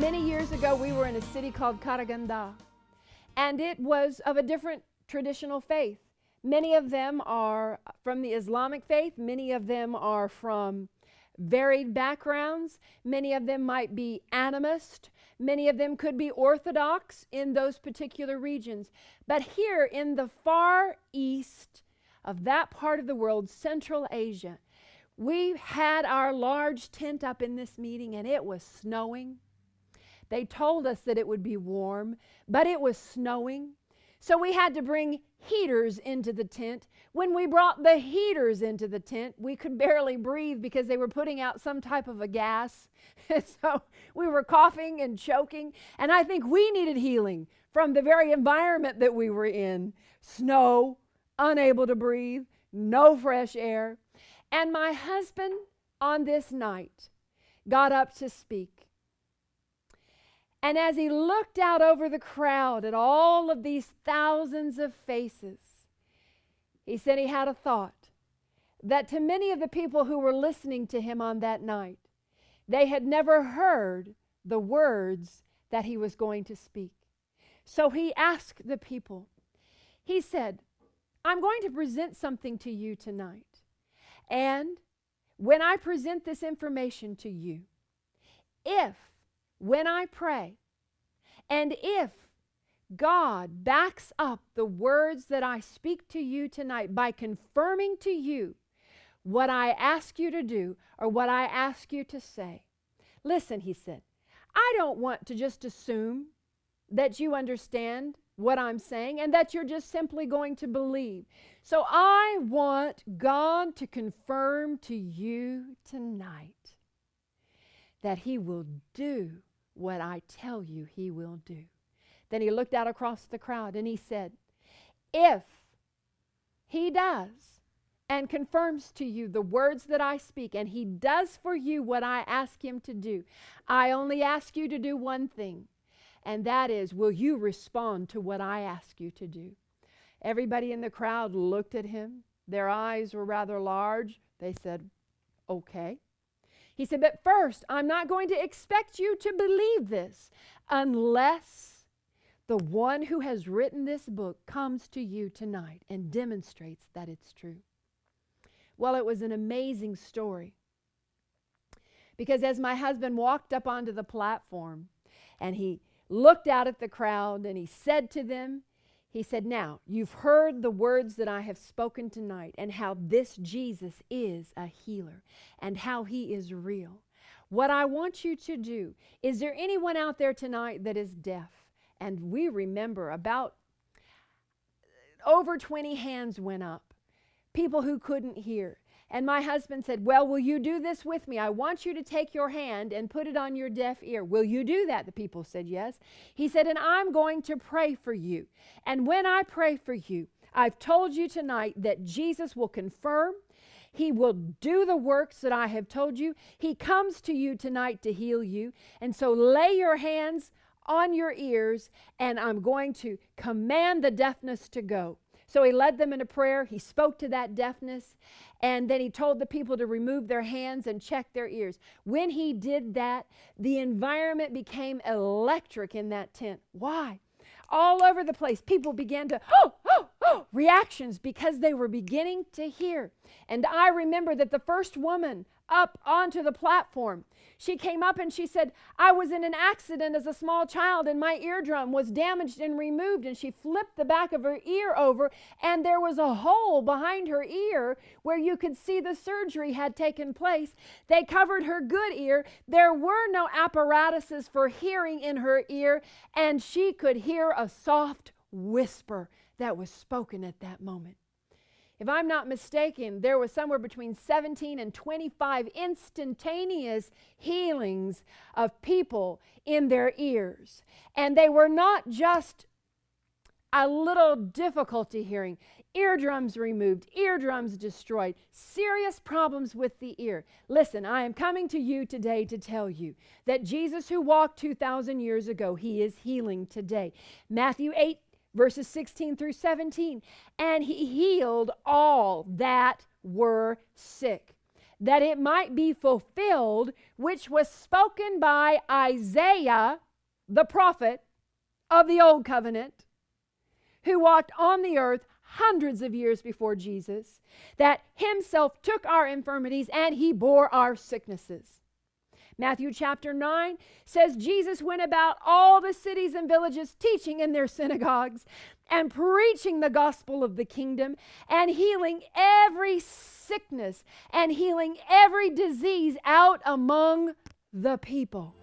Many years ago, we were in a city called Karaganda, and it was of a different traditional faith. Many of them are from the Islamic faith. Many of them are from varied backgrounds. Many of them might be animist. Many of them could be Orthodox in those particular regions. But here in the far east of that part of the world, Central Asia, we had our large tent up in this meeting, and it was snowing. They told us that it would be warm, but it was snowing. So we had to bring heaters into the tent. When we brought the heaters into the tent, we could barely breathe because they were putting out some type of a gas. And so we were coughing and choking. And I think we needed healing from the very environment that we were in. Snow, unable to breathe, no fresh air. And my husband on this night got up to speak. And as he looked out over the crowd at all of these thousands of faces, he said he had a thought that to many of the people who were listening to him on that night, they had never heard the words that he was going to speak. So he asked the people, he said, I'm going to present something to you tonight. And when I present this information to you, when I pray, and if God backs up the words that I speak to you tonight by confirming to you what I ask you to do or what I ask you to say, listen, he said, I don't want to just assume that you understand what I'm saying and that you're just simply going to believe. So I want God to confirm to you tonight that He will do what I tell you He will do. Then he looked out across the crowd and he said, if He does and confirms to you the words that I speak, and He does for you what I ask Him to do, I only ask you to do one thing, and that is, will you respond to what I ask you to do? Everybody in the crowd looked at him. Their eyes were rather large. They said, okay. He said, but first, I'm not going to expect you to believe this unless the one who has written this book comes to you tonight and demonstrates that it's true. Well, it was an amazing story. Because as my husband walked up onto the platform and he looked out at the crowd and he said to them, he said, now, you've heard the words that I have spoken tonight and how this Jesus is a healer and how He is real. What I want you to do, is there anyone out there tonight that is deaf? And we remember about over 20 hands went up, people who couldn't hear. And my husband said, well, will you do this with me? I want you to take your hand and put it on your deaf ear. Will you do that? The people said yes. He said, and I'm going to pray for you. And when I pray for you, I've told you tonight that Jesus will confirm. He will do the works that I have told you. He comes to you tonight to heal you. And so lay your hands on your ears, and I'm going to command the deafness to go. So he led them in a prayer. He spoke to that deafness, and then he told the people to remove their hands and check their ears. When he did that, the environment became electric in that tent. Why? All over the place, people began to, reactions because they were beginning to hear. And I remember that the first woman up onto the platform, she came up and she said, I was in an accident as a small child and my eardrum was damaged and removed. And she flipped the back of her ear over and there was a hole behind her ear where you could see the surgery had taken place. They covered her good ear. There were no apparatuses for hearing in her ear, and she could hear a soft whisper that was spoken at that moment. If I'm not mistaken, there was somewhere between 17 and 25 instantaneous healings of people in their ears. And they were not just a little difficulty hearing. Eardrums removed, eardrums destroyed, serious problems with the ear. Listen, I am coming to you today to tell you that Jesus, who walked 2,000 years ago, He is healing today. Matthew 8, verses 16 through 17, and He healed all that were sick. that it might be fulfilled, which was spoken by Isaiah, the prophet of the Old Covenant, who walked on the earth hundreds of years before Jesus, that himself took our infirmities and he bore our sicknesses. Matthew chapter 9 says Jesus went about all the cities and villages, teaching in their synagogues and preaching the gospel of the kingdom and healing every sickness and healing every disease out among the people.